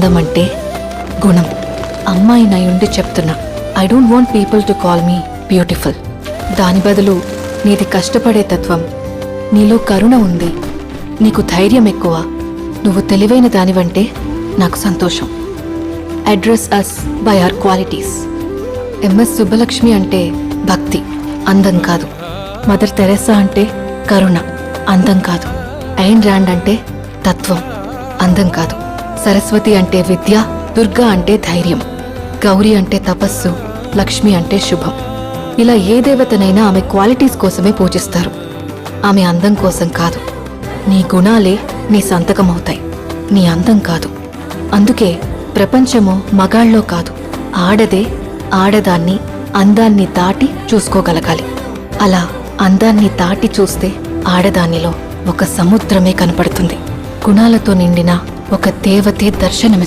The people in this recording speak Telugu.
అందం అంటే గుణం. అమ్మాయి నయుండి చెప్తున్నా, I don't want people to call me beautiful. దాని బదులు నీది కష్టపడే తత్వం, నీలో కరుణ ఉంది, నీకు ధైర్యం ఎక్కువ, నువ్వు తెలివైన దానివంటే నాకు సంతోషం. Address us by our qualities. MS Subbulakshmi అంటే భక్తి, అందం కాదు. మదర్ తెరెసా అంటే కరుణ, అందం కాదు. ఐన్ ర్యాండ్ అంటే తత్వం, అందం కాదు. సరస్వతి అంటే విద్య, దుర్గా అంటే ధైర్యం, గౌరీ అంటే తపస్సు, లక్ష్మి అంటే శుభం. ఇలా ఏ దేవతనైనా ఆమె క్వాలిటీస్ కోసమే పూజిస్తారు, ఆమె అందం కోసం కాదు. నీ గుణాలే నీ సంతకమవుతాయి, నీ అందం కాదు. అందుకే ప్రపంచము మగాళ్ళలో కాదు, ఆడదే ఆడదాన్ని అందాన్ని దాటి చూసుకోగలగాలి. అలా అందాన్ని దాటి చూస్తే ఆడదానిలో ఒక సముద్రమే కనపడుతుంది. గుణాలతో నిండిన ఒక దేవతే దర్శనమి